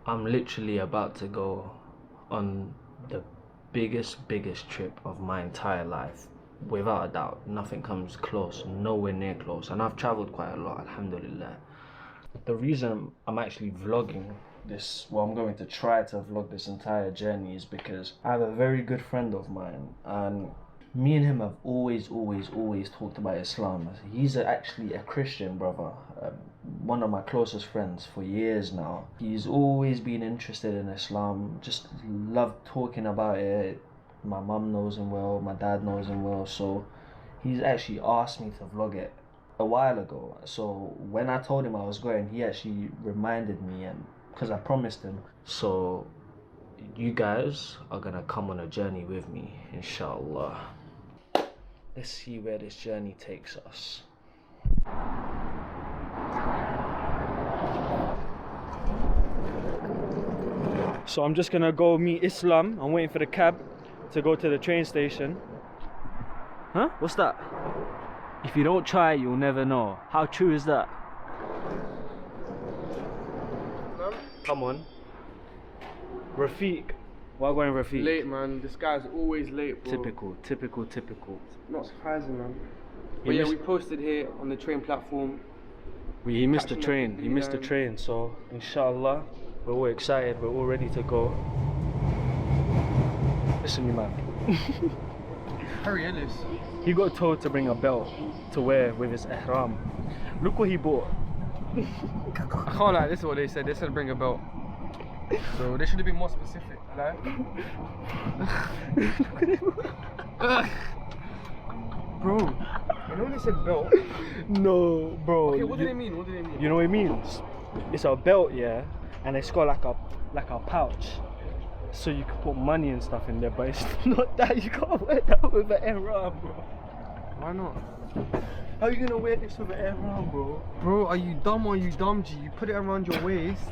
I'm literally about to go on the biggest trip of my entire life. Without a doubt, nothing comes close, nowhere near close. And I've traveled quite a lot, alhamdulillah. The reason I'm actually vlogging this, well, I'm going to try to vlog this entire journey, is because I have a very good friend of mine, and me and him have always talked about Islam. He's actually a Christian brother, one of my closest friends for years now. He's always been interested in Islam, just loved talking about it. My mum knows him well, my dad knows him well, so he's actually asked me to vlog it a while ago. So when I told him I was going, he actually reminded me, and because I promised him. So you guys are gonna come on a journey with me, inshallah. Let's see where this journey takes us. So I'm just gonna go meet Islam. I'm waiting for the cab to go to the train station. Huh? What's that? If you don't try, you'll never know. How true is that? Come on. Rafiq. Why going Rafiq? Late, man. This guy's always late, bro. Typical. Not surprising, man. But yeah, we posted here on the train platform. He missed the train. He missed the train. So, inshallah, we're all excited. We're all ready to go. Listen, you man. Harry Ellis. He got told to bring a belt to wear with his ihram. Look what he bought. I can't lie, this is what they said. They said bring a belt. So they should have been more specific, like. Bro, you know when they said belt? No, bro. Okay, what do they mean? You know what it means? It's a belt, yeah, and it's got like a pouch, so you can put money and stuff in there. But it's not that. You can't wear that with an ihram, bro. Why not? How are you gonna wear this with an ihram, bro? Bro, are you dumb or are you dumb, G? You put it around your waist.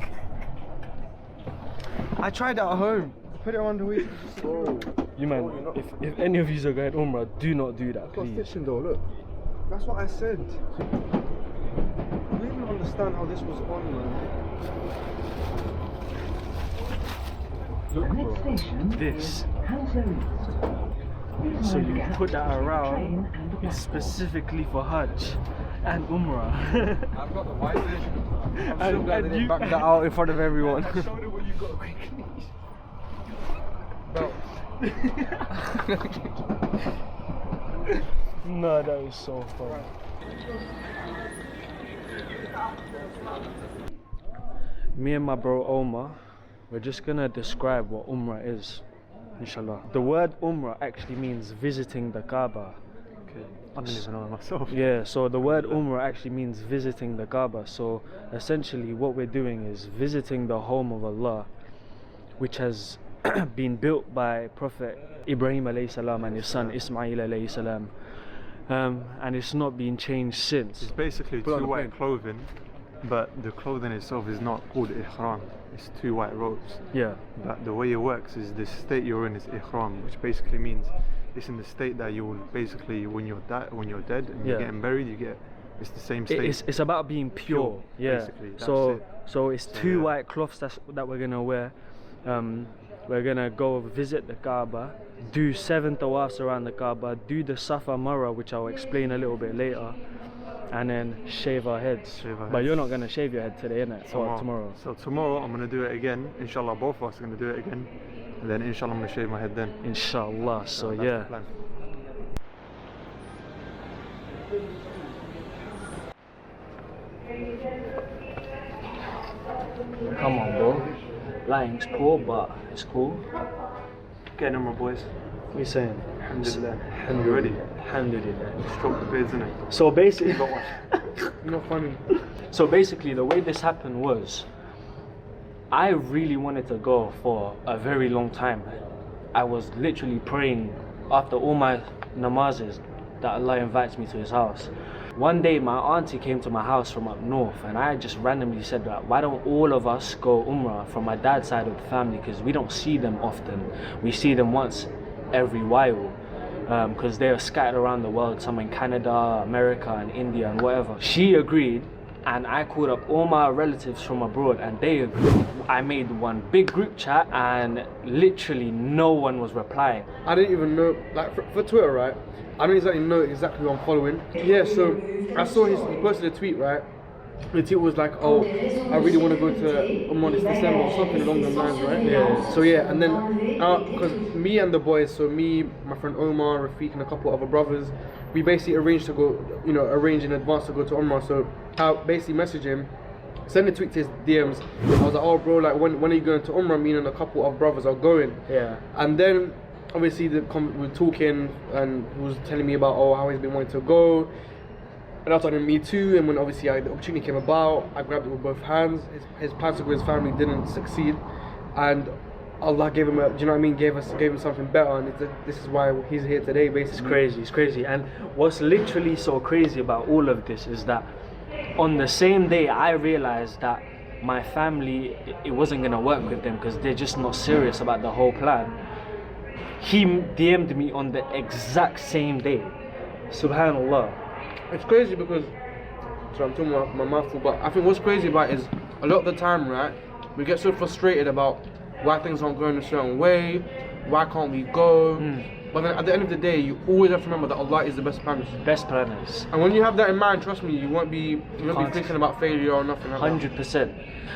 I tried that at home. Put it around the waist. Bro, you man, if any of you are going Umrah, do not do that, please. Got stitching though, look. That's what I said. I don't even understand how this was on, man. Look, bro. This. So you put that around, it's specifically for Hajj and Umrah. I've got the white version. I'm so glad they didn't back that out in front of everyone. Show them what you got quickly. Belt. No, that was so fun. Me and my bro Omar, we're just gonna describe what Umrah is, inshallah. The word Umrah actually means visiting the Kaaba. Okay. I didn't even know myself. Yeah, so the word Umrah actually means visiting the Kaaba. So essentially what we're doing is visiting the home of Allah, which has been built by Prophet Ibrahim alayhi salam and his son Ismail alayhi salam, and it's not been changed since. It's basically two white clothing, but the clothing itself is not called ihram. It's two white robes. Yeah. But the way it works is the state you're in is ihram, which basically means it's in the state that you will basically when you're dead and you're getting buried, it's the same state. It's about being pure. Yeah. Basically, so it's two white cloths that we're gonna wear. We're gonna go visit the Kaaba, do 7 tawafs around the Kaaba, do the Safa Marwa, which I'll explain a little bit later, and then shave our heads. But you're not gonna shave your head today, innit? Or tomorrow. So tomorrow I'm gonna do it again. Inshallah, both of us are gonna do it again, and then inshallah I'm gonna shave my head then. Inshallah. So that's yeah. the plan. Come on, bro. Lighting's poor, but it's cool. Okay, no more boys. What are you saying? Alhamdulillah. You ready? Alhamdulillah. Stroke the beards, innit? So basically, Not funny. So basically, the way this happened was, I really wanted to go for a very long time. I was literally praying after all my namazes that Allah invites me to His house. One day my auntie came to my house from up north, and I just randomly said that why don't all of us go Umrah from my dad's side of the family, because we don't see them often. We see them once every while, because they are scattered around the world, some in Canada, America and India and whatever. She agreed, and I called up all my relatives from abroad, and I made one big group chat, and literally no one was replying. I didn't even know, like for Twitter, right? I don't exactly know who I'm following. Yeah, so I saw he posted a tweet, right? The tweet was like, oh, I really want to go to Umrah this December or something along those lines, right? Yeah. So yeah, and then because me and the boys, so me, my friend Omar, Rafiq, and a couple of other brothers, we basically arranged to go, arrange in advance to go to Umrah. So I basically messaged him, send a tweet to his DMs. I was like, oh bro, like when are you going to Umrah? Me and a couple of brothers are going. Yeah. And then obviously we were talking, and he was telling me about how he's been wanting to go. And I told him me too, and when obviously the opportunity came about, I grabbed it with both hands. His plans to go with his family didn't succeed, and Allah gave him gave him something better, and this is why he's here today, basically. It's crazy. And what's literally so crazy about all of this is that on the same day I realized that my family, it wasn't gonna work with them because they're just not serious about the whole plan. He DM'd me on the exact same day. Subhanallah. It's crazy because, so I'm talking about my mouthful, but I think what's crazy about it is a lot of the time, right, we get so frustrated about why things aren't going a certain way, why can't we go, but then at the end of the day, you always have to remember that Allah is the best planners. Best planners. And when you have that in mind, trust me, you won't be thinking about failure or nothing like 100%.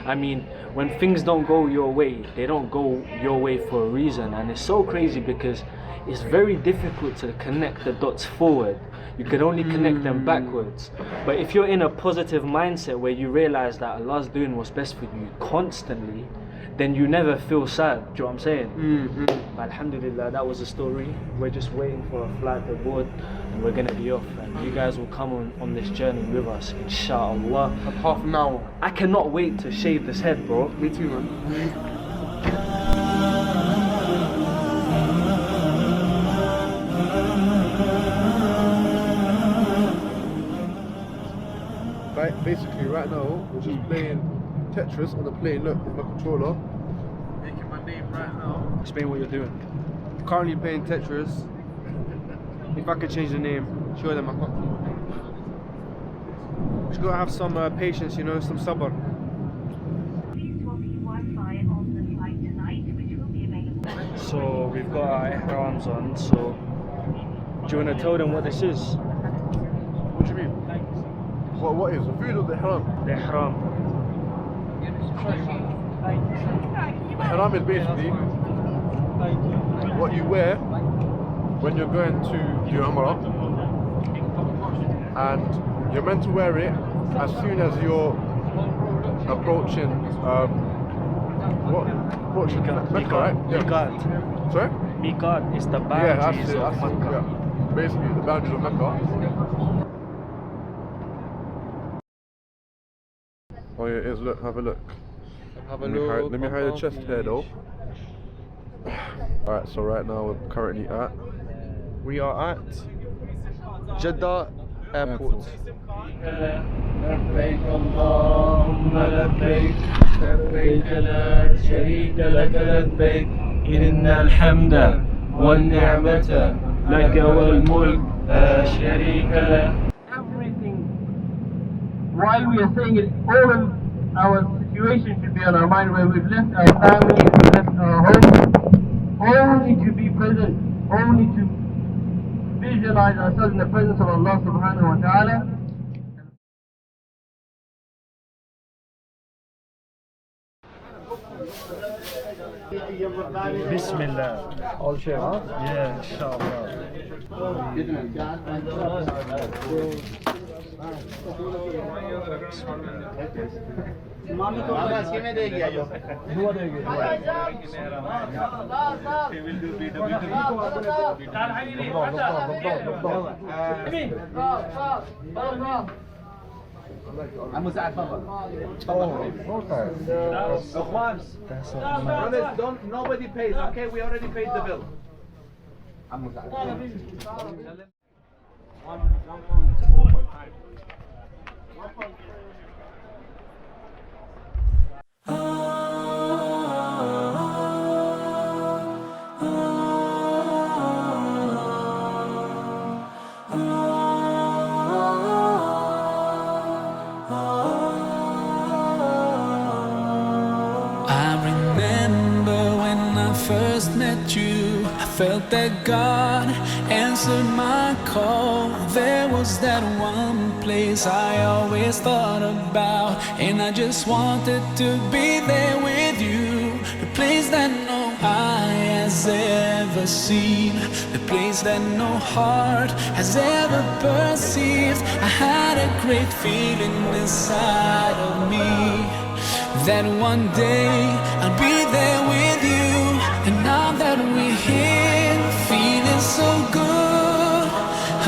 I mean, when things don't go your way, they don't go your way for a reason, and it's so crazy because it's very difficult to connect the dots forward. You can only connect them backwards. But if you're in a positive mindset where you realize that Allah's doing what's best for you constantly, then you never feel sad. Do you know what I'm saying? But alhamdulillah, that was the story. We're just waiting for a flight aboard, and we're gonna be off. And you guys will come on this journey with us, inshallah. half an hour. I cannot wait to shave this head, bro. Me too, man. Basically, right now we're just playing Tetris on the plane. Look, with my controller, making my name right now. Explain what you're doing. Currently playing Tetris. If I could change the name, show them I can't. Just gotta have some patience, some sabr. So we've got our ihrams on. So do you want to tell them what this is? What do you mean? What is the food or the haram? The ihram. The haram is basically what you wear when you're going to do Umrah, and you're meant to wear it as soon as you're approaching approaching Mecca, right? Yeah. Miqat. Sorry? Miqat is the Yeah, boundaries of that's it, Mecca. yeah. Basically the boundaries of Mecca. Oh yeah, it is. Look, have a look. Let me hide the chest hair though. Alright, so right now we're currently at... We are at Jeddah Airport. لبيك اللهم لبيك لبيك لا شريك لك لبيك إن الحمد والنعمة لك والملك لا شريك لك. Everything while we are saying it, all of our situation should be on our mind, where we've left our family, we've left our home, only to be present, only to visualize ourselves in the presence of Allah subhanahu wa ta'ala. Bismillah. All share, huh? Yeah, inshallah. Don't, nobody pays, okay? We already paid the bill. Oh first met you, I felt that God answered my call. There was that one place I always thought about, and I just wanted to be there with you. The place that no eye has ever seen, the place that no heart has ever perceived. I had a great feeling inside of me that one day I'll be there with you. And now that we're here, feeling so good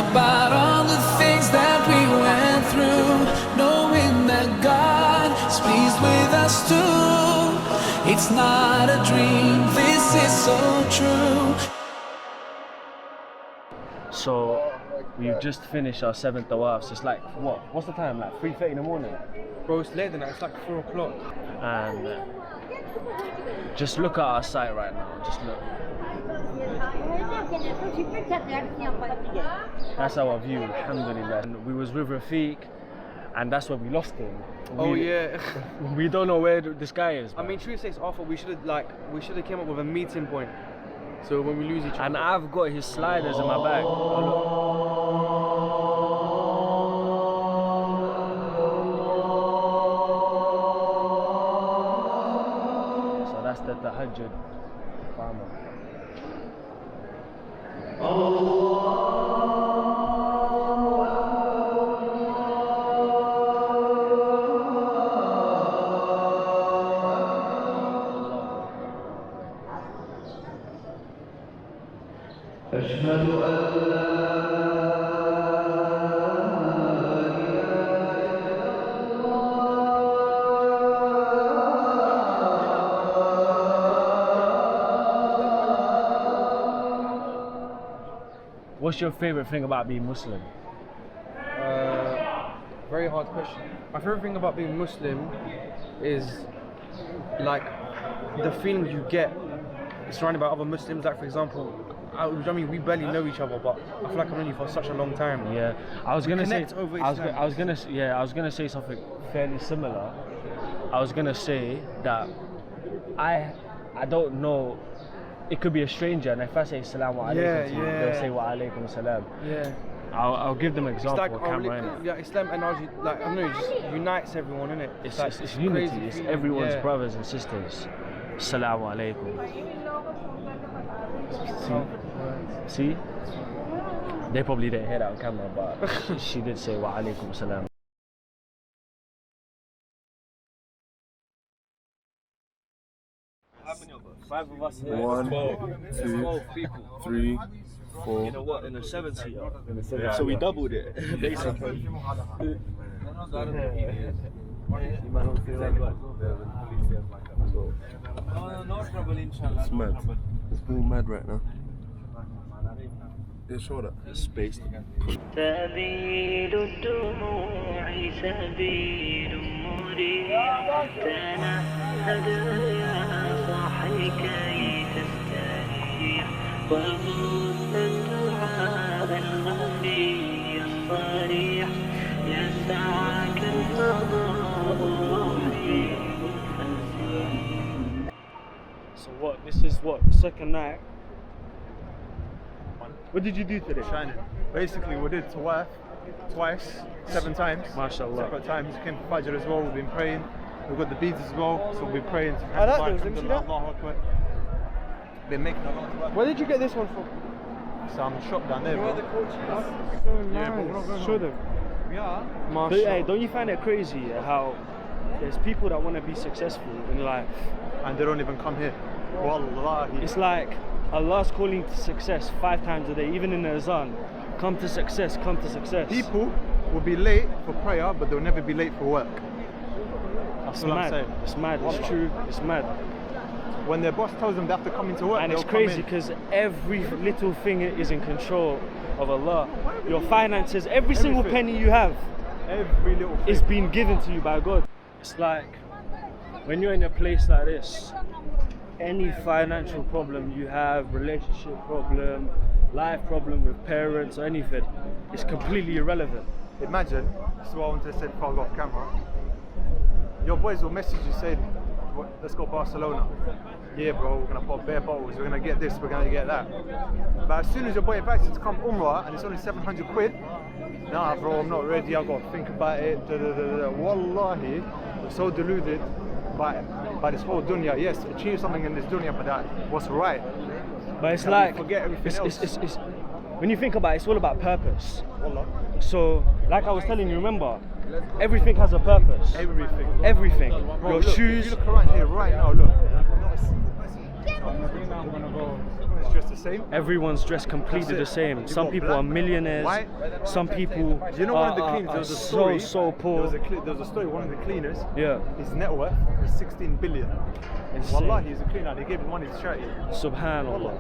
about all the things that we went through, knowing that God is pleased with us too. It's not a dream, this is so true. So we've just finished our 7th tawaf. So it's like, what's the time? Like 3:30 in the morning? Bro, it's later than that. It's like 4 o'clock. And just look at our site right now. Just look. That's our view, alhamdulillah. And we was with Rafiq, and that's where we lost him. Oh yeah. We don't know where this guy is. I mean, true to say, it's awful. We should have came up with a meeting point. So when we lose each other. And I've got his sliders in my bag. So that's the tahajjud farmer. أشهد أن لا What's your favorite thing about being Muslim? Very hard question. My favorite thing about being Muslim is like the feeling you get surrounded by other Muslims. Like for example, I mean, we barely know each other, but I feel like I've known you for such a long time. Yeah, I was gonna say. over I was Islam. gonna say something fairly similar. I was gonna say that I don't know. It could be a stranger, and if I say Assalamu alaikum to you, they'll say Wa alaikum salam. Yeah. I'll give them an It's example. like Camera in. yeah, Islam analogy, like I don't know, it just unites everyone, innit? It's like, unity. crazy It's feeling. everyone's Yeah. brothers and sisters. Assalamu alaikum. See? They probably didn't hear that on camera, but she did say Wa alaikum salam. How many of us? 5 of us. 1, 2, 3, 4. In a what? In a 7-seater. So we doubled it, basically. It's mad. It's all mad right now. Yeah, sure that. It's spaced. سبيل الدموع سبيل مريح تنهد يا صاحي كي تستريح وغص الدعاء الخفي الصريح يسعك الفضاء الروحي So what? This is what? The second night. What did you do today? Shining. Basically, we did tawaf twice, 7 times. MashaAllah. Separate times. Came for Fajr as well. We've been praying. We've got the beads as well, so we've been praying. I like those. Let me see that. Allahu Akbar. Been making a lot of work. Where did you get this one from? Some shop down there, bro. So nice. Show them. Yeah. But hey, don't you find it crazy how there's people that want to be successful in life? And they don't even come here. Wallahi. It's like Allah's calling to success 5 times a day, even in the azan. Come to success, come to success. People will be late for prayer, but they'll never be late for work. That's It's what I'm mad. saying. It's mad. It's true. It's mad. When their boss tells them they have to come into work, And they'll it's crazy come in. because every little thing is in control of Allah. Your finances, every single Everything. penny you have Every little thing. is being given to you by God. It's like when you're in a place like this, any financial problem you have, relationship problem, life problem with parents or anything, is completely irrelevant. Imagine, this is what I wanted to say before I got off camera. Your boys will message you saying, let's go Barcelona. Yeah, bro, we're gonna pop bare bottles, we're gonna get this, we're gonna get that. But as soon as your boy invites you to come Umrah and it's only 700 quid, nah, bro, I'm not ready. I've got to think about it. Wallahi, we're so deluded by this whole dunya. Yes, achieve something in this dunya, but that what's right. But it's like forget everything else. It's when you think about it, it's all about purpose. Wallah. So, like I was telling you, remember, everything has a purpose. Everything. Bro, Your look, shoes. if you look around here right now, look. Everyone's dressed the same. Everyone's dressed completely the same. Some got people black, are millionaires. white. Some people You know, one of the are, cleaners, there was a so story. poor. There was a story. One of the cleaners. Yeah. His net worth was 16 billion. Insane. Wallah, he's a cleaner. They gave his money to charity. Subhanallah.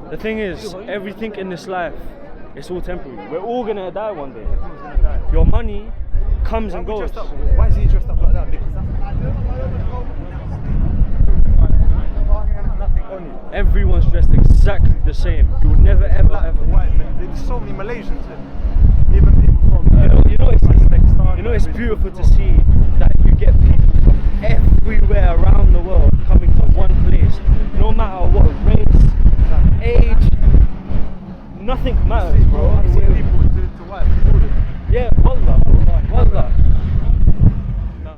The thing is, everything in this life, it's all temporary. We're all gonna die one day. Everyone's gonna die. Your money comes and Why goes. Why is he dressed up like that? Because nothing on you. Everyone's dressed exactly the same. You will never ever Black, ever. white, man. There's so many Malaysians here. Even people from You know it's beautiful to see that you get people from everywhere around the world coming to one place, no matter what race, age, nothing matters, bro. I've seen people to white people. Yeah, wallah, wallah. No.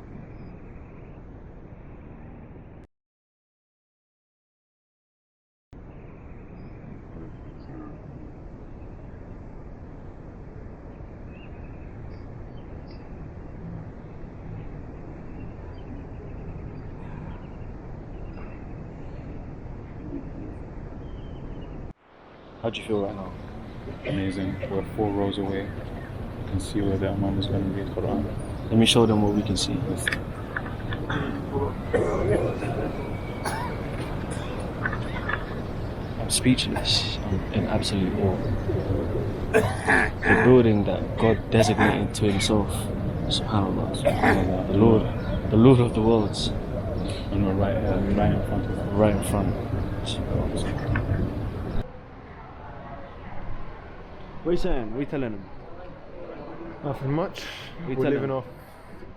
How do you feel right now? Amazing. We're 4 rows away. You can see where the Imam is going to read Quran. Let me show them what we can see. I'm speechless. I'm in absolute awe. The building that God designated to Himself, Subhanallah, Subhanallah, the Lord of the worlds, And we're right in front of them. right in front. What are you saying? What are you telling him? Nothing much. We We're tell living him. off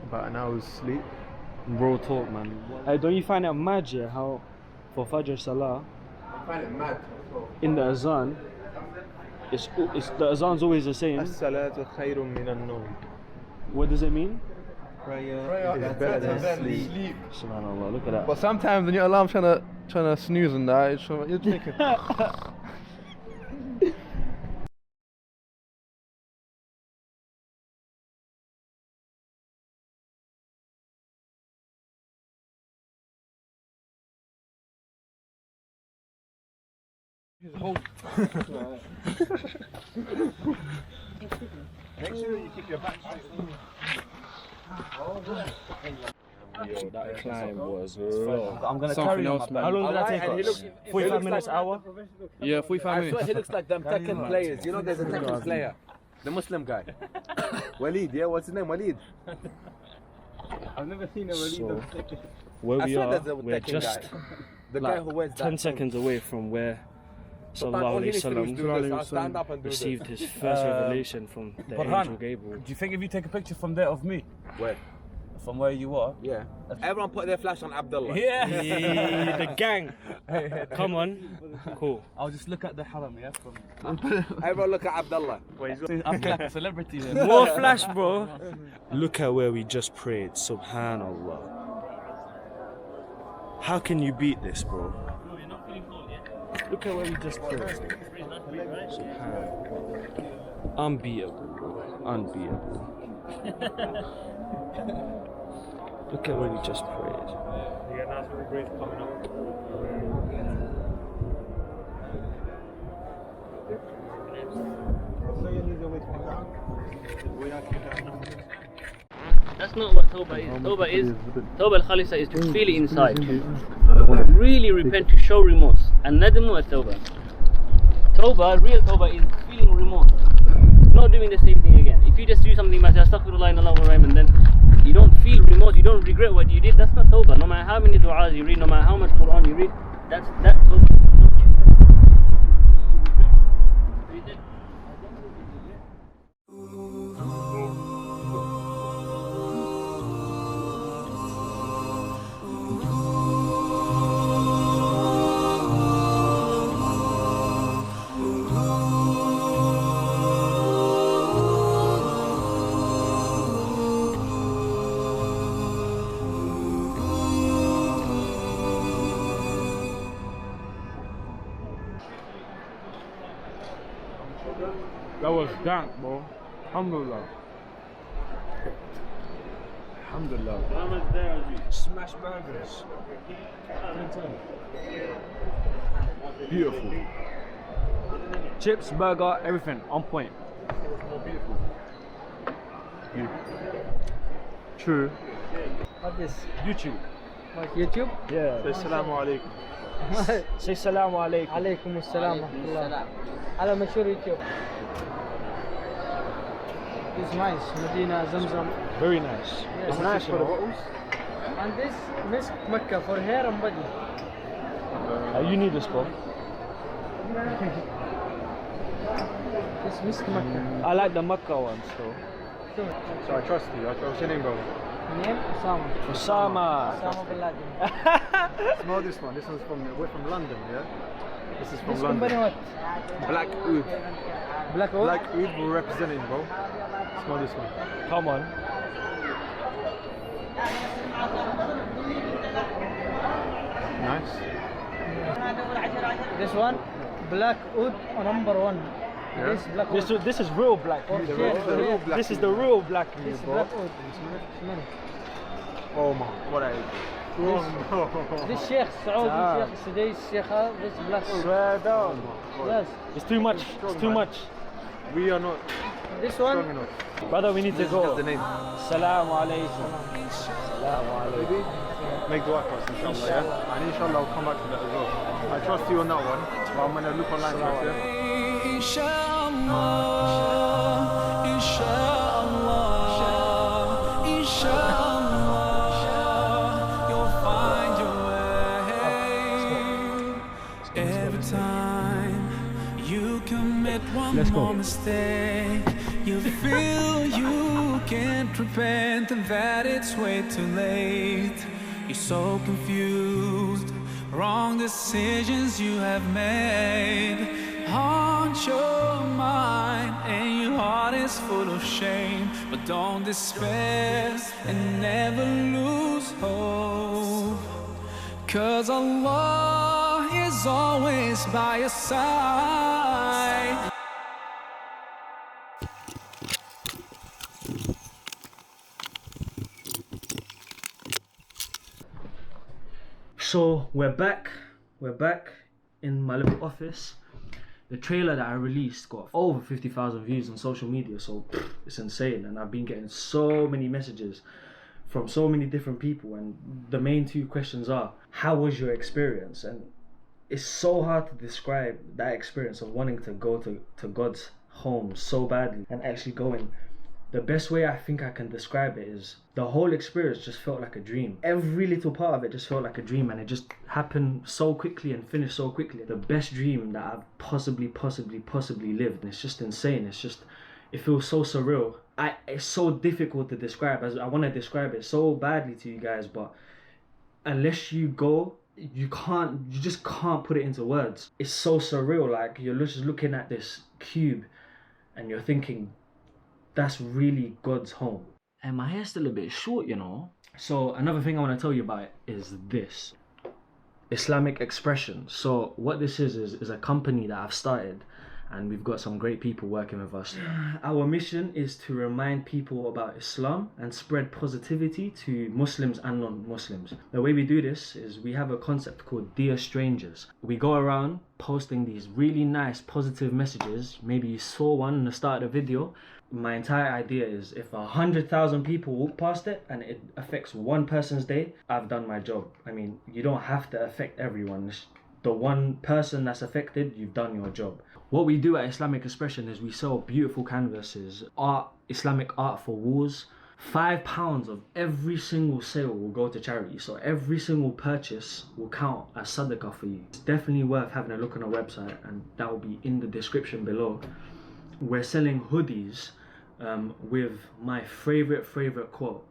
about an hour's sleep. Bro, talk, man. Hey, don't you find it mad, yeah, how for Fajr Salah, I find it mad. in the Azan, it's the Azan's always the same. As-salatu khayrun min an-nawm. What does it mean? Prayer is better than sleep. Subhanallah, look at that. But sometimes when your alarm's trying to snooze and that, you're thinking. His whole. Make sure you keep your back straight. Yo, that climb was long. I'm gonna carry him. How long did that take us? 45 minutes, hour? Yeah, 45 minutes. He looks like them Tekken players. You know, there's a Tekken player, the Muslim guy. Walid, yeah, what's his name? Walid. I've never seen a So, where we are, we're just The guy who wears 10 seconds away from where Sallallahu Alaihi Wasallam received his first revelation from the angel Gabriel. Do you think if you take a picture from there of me? Where? From where you are? Yeah. Everyone put their flash on Abdullah. Yeah, the gang. Come on. Cool. I'll just look at the haram, yeah? From... Everyone look at Abdullah. I'm like a celebrity then. More flash, bro. Look at where we just prayed. Subhanallah. How can you beat this, bro? Look at where we just prayed. Subhanallah. Unbeatable, bro. Unbeatable. Look at where we just prayed. Yeah, that's what breeze coming up. That's not what Tawbah is. Tawbah is, Tawbah al-Khalisa is to feel it inside. Really repent, to show remorse. And Nadamu at-Tawbah. Tawbah, real Tawbah is feeling remorse. Not doing the same thing again. If you just do something by saying Astaghfirullah in Allah and then you don't feel remorse, you don't regret what you did, that's not Tawbah. No matter how many du'as you read, no matter how much Quran you read, that's Tawbah. That was dank, bro. Alhamdulillah. Alhamdulillah. Smash burgers. Beautiful. Chips, burger, everything on point. True. What is YouTube. what, YouTube? Yeah. Say Assalamu alaikum. Say salamu alaikum. عليكم السلام ورحمة الله. على مشهور يوتيوب. It's nice. Medina Zamzam. Very nice. Yes. It's nice for the bottles. And this Misk Mecca for hair and body. You need this, bro. This Misk Mecca. I like the Mecca ones, though. So I trust you. What's your name, bro? Name Osama. Osama. Osama bin Laden. Smell this one. This one's we're from London, yeah? This is from This London. company what? Black Oud. Black Oud? Black Oud, we're representing, bro. Smell this one. Come on. Nice. This one, Black Oud #1. Yeah. This Black Oud. This is real black. Oh, Oud, yeah, bro. the real black This is the real black This meat, bro. Black Oud. Smell. Oh my, what I This Sheikh Saudi, Sheikh Sudais, Sheikh, this Black Oud. Swear down. Yes. It's too much. It's too much. We are not This strong one, enough. Brother, we need to This is go. just the name. Salaam alaikum. Salaam alaikum. Make dua for us, inshallah, yeah? And inshallah, I'll come back to that as well. I trust you on that one, but I'm gonna look online first, yeah? Inshallah, inshallah, inshallah, you'll find your way. Every time you commit one more mistake, you feel you can't repent and that it's way too late. You're so confused, wrong decisions you have made haunt your mind and your heart is full of shame. But don't despair and never lose hope, 'cause Allah is always by your side. So we're back in my little office. The trailer that I released got over 50,000 views on social media, so it's insane. And I've been getting so many messages from so many different people, and the main two questions are, how was your experience? And it's so hard to describe that experience of wanting to go to God's home so badly and actually going. The best way I think I can describe it is the whole experience just felt like a dream. Every little part of it just felt like a dream, and it just happened so quickly and finished so quickly. The best dream that I've possibly lived. And it's just insane. It feels so surreal. It's so difficult to describe. As I want to describe it so badly to you guys, but unless you go, you just can't put it into words. It's so surreal. Like, you're just looking at this cube and you're thinking, that's really God's home. And my hair's still a bit short, you know. So another thing I want to tell you about is this Islamic expression. So what this is a company that I've started, and we've got some great people working with us. Our mission is to remind people about Islam and spread positivity to Muslims and non-Muslims. The way we do this is we have a concept called Dear Strangers. We go around posting these really nice positive messages. Maybe you saw one in the start of the video. My entire idea is if 100,000 people walk past it and it affects one person's day, I've done my job. I mean, you don't have to affect everyone. The one person that's affected, you've done your job. What we do at Islamic Expression is we sell beautiful canvases, art, Islamic art for walls. £5 of every single sale will go to charity. So every single purchase will count as sadaqah for you. It's definitely worth having a look on our website, and that will be in the description below. We're selling hoodies with my favorite quote.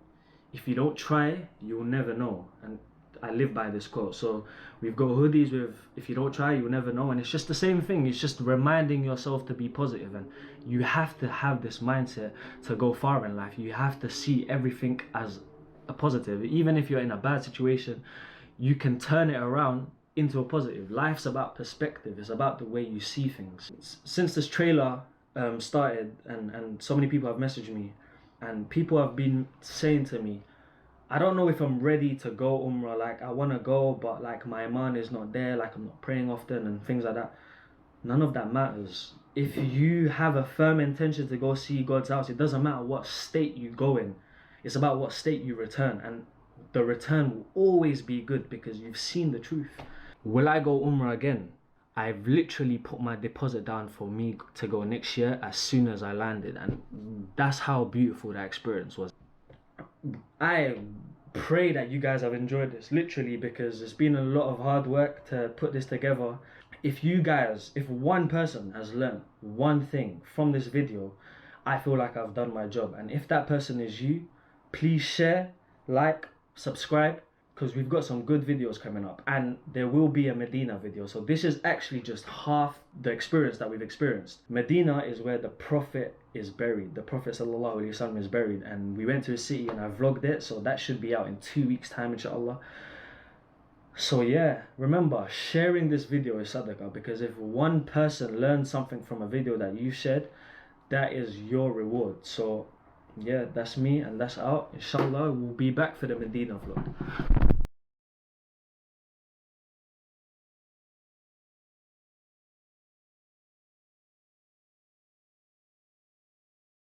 If you don't try, you'll never know. And I live by this quote. So we've got hoodies with, if you don't try, you'll never know. And it's just the same thing. It's just reminding yourself to be positive. And you have to have this mindset to go far in life. You have to see everything as a positive. Even if you're in a bad situation, you can turn it around into a positive. Life's about perspective. It's about the way you see things. Since this trailer started, and so many people have messaged me, and people have been saying to me, I don't know if I'm ready to go Umrah, like I want to go, but like my iman is not there, like I'm not praying often and things like that. None of that matters. If you have a firm intention to go see God's house, it doesn't matter what state you go in. It's about what state you return, and the return will always be good because you've seen the truth. Will I go Umrah again? I've literally put my deposit down for me to go next year as soon as I landed, and that's how beautiful that experience was. I pray that you guys have enjoyed this, literally, because it's been a lot of hard work to put this together. If one person has learned one thing from this video, I feel like I've done my job. And if that person is you, please share, like, subscribe, because we've got some good videos coming up, and there will be a Medina video. So this is actually just half the experience that we've experienced. Medina is where the Prophet is buried. The Prophet sallallahu alaihi wasallam is buried, and we went to a city and I vlogged it, so that should be out in 2 weeks time, inshallah. So yeah, remember, sharing this video is sadaqah, because if one person learns something from a video that you shared, that is your reward. So yeah, that's me, and that's out. Inshallah, we'll be back for the Medina vlog.